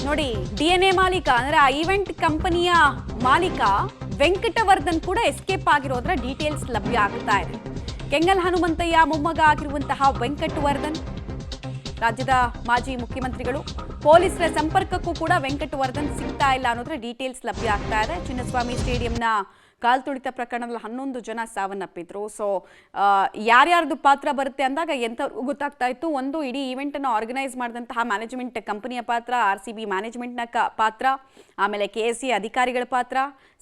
ನೋಡಿ ಡಿಎನ್ಎ ಮಾಲೀಕ ಅಂದ್ರೆ ಆ ಈವೆಂಟ್ ಕಂಪನಿಯ ಮಾಲೀಕ ವೆಂಕಟವರ್ಧನ್ ಕೂಡ ಎಸ್ಕೇಪ್ ಆಗಿರೋದ್ರ ಡೀಟೇಲ್ಸ್ ಲಭ್ಯ ಆಗ್ತಾ ಇದೆ. ಕೆಂಗಲ್ ಹನುಮಂತಯ್ಯ ಮೊಮ್ಮಗ ಆಗಿರುವಂತಹ ವೆಂಕಟವರ್ಧನ್ ರಾಜ್ಯದ ಮಾಜಿ ಮುಖ್ಯಮಂತ್ರಿಗಳು ಪೊಲೀಸರ ಸಂಪರ್ಕಕ್ಕೂ ಕೂಡ ವೆಂಕಟವರ್ಧನ್ ಸಿಗ್ತಾ ಇಲ್ಲ ಅನ್ನೋದ್ರ ಡೀಟೇಲ್ಸ್ ಲಭ್ಯ ಆಗ್ತಾ ಇದೆ. ಚಿನ್ನಸ್ವಾಮಿ ಸ್ಟೇಡಿಯಂನ ಕಾಲ್ತುಳಿತ ಪ್ರಕರಣದಲ್ಲಿ 11 ಜನ ಸಾವನ್ನಪ್ಪಿದ್ರು. ಸೊ ಯಾರ್ಯಾರ್ದು ಪಾತ್ರ ಬರುತ್ತೆ ಅಂದಾಗ ಎಂಥವ್ರಿಗೂ ಗೊತ್ತಾಗ್ತಾ ಇತ್ತು. ಒಂದು ಇಡೀ ಈವೆಂಟ್ ಅನ್ನು ಆರ್ಗನೈಸ್ ಮಾಡಿದಂತಹ ಮ್ಯಾನೇಜ್ಮೆಂಟ್ ಕಂಪನಿಯ ಪಾತ್ರ, RCB ಮ್ಯಾನೇಜ್ಮೆಂಟ್ನ ಪಾತ್ರ, ಆಮೇಲೆ KSE ಅಧಿಕಾರಿಗಳ ಪಾತ್ರ,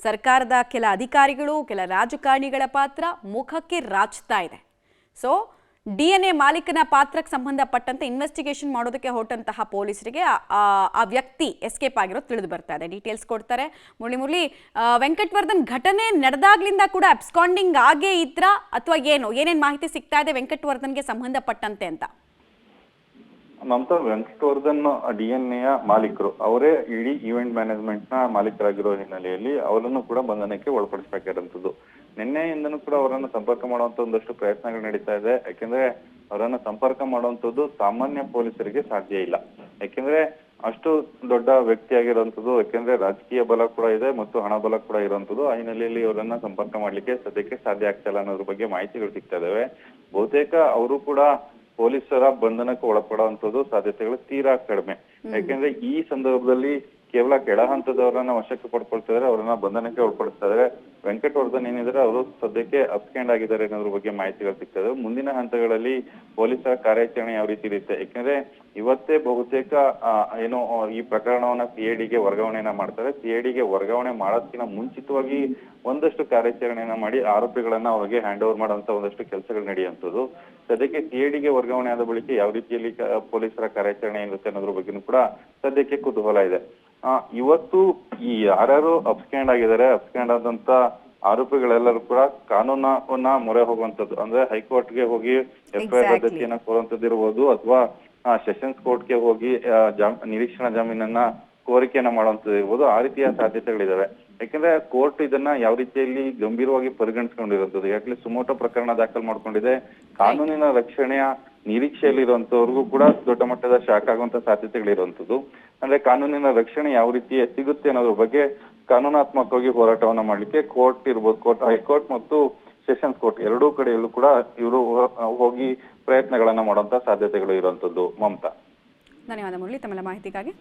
ಸರ್ಕಾರದ ಕೆಲ ಅಧಿಕಾರಿಗಳು, ಕೆಲ ರಾಜಕಾರಣಿಗಳ ಪಾತ್ರ ಮುಖಕ್ಕೆ ರಾಚ್ತಾ ಇದೆ. ಸೊ DNA ಮಾಲೀಕನ ಪಾತ್ರಕ್ಕೆ ಸಂಬಂಧಪಟ್ಟಂತೆ ಇನ್ವೆಸ್ಟಿಗೇಷನ್ ಮಾಡೋದಕ್ಕೆ ಹೊರಟಂತಹ ಪೊಲೀಸರಿಗೆ ಆ ವ್ಯಕ್ತಿ ಎಸ್ಕೇಪ್ ಆಗಿರೋದು ತಿಳಿದು ಬರ್ತಾ ಇದೆ. ಡೀಟೇಲ್ಸ್ ಕೊಡ್ತಾರೆ ಮುರಳಿ. ವೆಂಕಟವರ್ಧನ್ ಘಟನೆ ನಡೆದಾಗ್ಲಿಂದ ಕೂಡ ಅಬ್ಸ್ಕಾಂಡಿಂಗ್ ಆಗೇ ಇದ್ರಾ ಅಥವಾ ಏನೇನು ಮಾಹಿತಿ ಸಿಗ್ತಾ ಇದೆ ವೆಂಕಟವರ್ಧನ್ಗೆ ಸಂಬಂಧಪಟ್ಟಂತೆ ಅಂತ? ಮಮತಾ, ವೆಂಕಟವರ್ಧನ್ DNA ಮಾಲೀಕರು ಅವರೇ ಇಡೀ ಈವೆಂಟ್ ಮ್ಯಾನೇಜ್ಮೆಂಟ್ ನ ಮಾಲೀಕರಾಗಿರೋ ಹಿನ್ನೆಲೆಯಲ್ಲಿ ಅವರನ್ನು ಕೂಡ ಬಂಧನಕ್ಕೆ ಒಳಪಡಿಸಬೇಕಾದಂಥದ್ದು. ನಿನ್ನೆಯಿಂದನೂ ಕೂಡ ಅವರನ್ನು ಸಂಪರ್ಕ ಮಾಡುವಂತ ಒಂದಷ್ಟು ಪ್ರಯತ್ನಗಳು ನಡೀತಾ ಇದೆ. ಯಾಕೆಂದ್ರೆ ಅವರನ್ನು ಸಂಪರ್ಕ ಮಾಡುವಂತದ್ದು ಸಾಮಾನ್ಯ ಪೊಲೀಸರಿಗೆ ಸಾಧ್ಯ ಇಲ್ಲ. ಯಾಕೆಂದ್ರೆ ಅಷ್ಟು ದೊಡ್ಡ ವ್ಯಕ್ತಿ ಆಗಿರುವಂತದ್ದು, ಯಾಕೆಂದ್ರೆ ರಾಜಕೀಯ ಬಲ ಕೂಡ ಇದೆ ಮತ್ತು ಹಣ ಬಲ ಕೂಡ ಇರುವಂತದ್ದು. ಆ ಹಿನ್ನೆಲೆಯಲ್ಲಿ ಅವರನ್ನ ಸಂಪರ್ಕ ಮಾಡ್ಲಿಕ್ಕೆ ಸದ್ಯಕ್ಕೆ ಸಾಧ್ಯ ಆಗ್ತಾ ಇಲ್ಲ ಅನ್ನೋದ್ರ ಬಗ್ಗೆ ಮಾಹಿತಿಗಳು ಸಿಗ್ತಾ ಇದಾವೆ. ಬಹುತೇಕ ಅವರು ಕೂಡ ಪೊಲೀಸರ ಬಂಧನಕ್ಕೆ ಒಳಪಡುವಂತದ್ದು ಸಾಧ್ಯತೆಗಳು ತೀರಾ ಕಡಿಮೆ. ಯಾಕೆಂದ್ರೆ ಈ ಸಂದರ್ಭದಲ್ಲಿ ಕೇವಲ ಕೆಳ ಹಂತದವರನ್ನ ವಶಕ್ಕೆ ಪಡ್ಕೊಳ್ತಾ ಇದಾರೆ, ಅವರನ್ನ ಬಂಧನಕ್ಕೆ ಒಳಪಡಿಸ್ತಾ ಇದಾರೆ. ವೆಂಕಟವರ್ಧನ್ ಏನಿದ್ರೆ ಅವರು ಸದ್ಯಕ್ಕೆ ಅಬ್ಸ್ಕೆಂಡ್ ಆಗಿದ್ದಾರೆ ಅನ್ನೋದ್ರ ಬಗ್ಗೆ ಮಾಹಿತಿಗಳು ಸಿಗ್ತಾ ಇದಾವೆ. ಮುಂದಿನ ಹಂತಗಳಲ್ಲಿ ಪೊಲೀಸರ ಕಾರ್ಯಾಚರಣೆ ಯಾವ ರೀತಿ ಇರುತ್ತೆ, ಯಾಕೆಂದ್ರೆ ಇವತ್ತೇ ಬಹುತೇಕ ಈ ಪ್ರಕರಣವನ್ನ CID ಗೆ ವರ್ಗಾವಣೆಯನ್ನ ಮಾಡ್ತಾರೆ. CID ಗೆ ವರ್ಗಾವಣೆ ಮಾಡೋದಕ್ಕಿಂತ ಮುಂಚಿತವಾಗಿ ಒಂದಷ್ಟು ಕಾರ್ಯಾಚರಣೆಯನ್ನ ಮಾಡಿ ಆರೋಪಿಗಳನ್ನ ಅವ್ರಿಗೆ ಹ್ಯಾಂಡ್ ಓವರ್ ಮಾಡುವಂತ ಒಂದಷ್ಟು ಕೆಲಸಗಳು ನಡೆಯುವಂಥದ್ದು. ಸದ್ಯಕ್ಕೆ CID ಗೆ ವರ್ಗಾವಣೆ ಆದ ಬಳಿಕ ಯಾವ ರೀತಿಯಲ್ಲಿ ಪೊಲೀಸರ ಕಾರ್ಯಾಚರಣೆ ಇರುತ್ತೆ ಅನ್ನೋದ್ರ ಬಗ್ಗೆನೂ ಕೂಡ ಸದ್ಯಕ್ಕೆ ಕುತೂಹಲ ಇದೆ. ಇವತ್ತು ಈ ಯಾರ್ಯಾರು ಅಬ್ಸ್ಕ್ಯಾಂಡ್ ಆಗಿದ್ದಾರೆ, ಅಬ್ಸ್ಕ್ಯಾಂಡ್ ಆದಂತ ಆರೋಪಿಗಳೆಲ್ಲರೂ ಕೂಡ ಕಾನೂನನ್ನ ಮೊರೆ ಹೋಗುವಂತದ್ದು, ಅಂದ್ರೆ ಹೈಕೋರ್ಟ್ಗೆ ಹೋಗಿ FIR ರದ್ದತಿಯನ್ನ ಕೋರುವಂತದ್ದು ಇರ್ಬೋದು, ಅಥವಾ ಸೆಷನ್ಸ್ ಕೋರ್ಟ್ಗೆ ಹೋಗಿ ನಿರೀಕ್ಷಣಾ ಜಾಮೀನನ್ನ ಕೋರಿಕೆಯನ್ನ ಮಾಡುವಂತದ್ದು ಇರ್ಬೋದು. ಆ ರೀತಿಯ ಸಾಧ್ಯತೆಗಳಿದಾವೆ. ಯಾಕಂದ್ರೆ ಕೋರ್ಟ್ ಇದನ್ನ ಯಾವ ರೀತಿಯಲ್ಲಿ ಗಂಭೀರವಾಗಿ ಪರಿಗಣಿಸ್ಕೊಂಡಿರುವಂತದ್ದು, ಯಾಕಂದ್ರೆ ಸುಮೋಟೋ ಪ್ರಕರಣ ದಾಖಲು ಮಾಡ್ಕೊಂಡಿದೆ. ಕಾನೂನಿನ ರಕ್ಷಣೆಯ ನಿರೀಕ್ಷೆಯಲ್ಲಿ ಇರುವಂತವ್ರಿಗೂ ಕೂಡ ದೊಡ್ಡ ಮಟ್ಟದ ಶಾಕ್ ಆಗುವಂತ ಸಾಧ್ಯತೆಗಳಿರುವಂತದ್ದು. ಅಂದ್ರೆ ಕಾನೂನಿನ ರಕ್ಷಣೆ ಯಾವ ರೀತಿ ಸಿಗುತ್ತೆ ಅನ್ನೋದ್ರ ಬಗ್ಗೆ ಕಾನೂನಾತ್ಮಕವಾಗಿ ಹೋರಾಟವನ್ನ ಮಾಡ್ಲಿಕ್ಕೆ ಕೋರ್ಟ್ ಇರ್ಬೋದು, ಹೈಕೋರ್ಟ್ ಮತ್ತು ಸೆಷನ್ಸ್ ಕೋರ್ಟ್ ಎರಡೂ ಕಡೆಯಲ್ಲೂ ಕೂಡ ಇವರು ಹೋಗಿ ಪ್ರಯತ್ನಗಳನ್ನ ಮಾಡುವಂತ ಸಾಧ್ಯತೆಗಳು ಇರುವಂತದ್ದು. ಮಮತಾ, ಧನ್ಯವಾದ ಮುರಳಿ ತಮ್ಮೆಲ್ಲ ಮಾಹಿತಿಗಾಗಿ.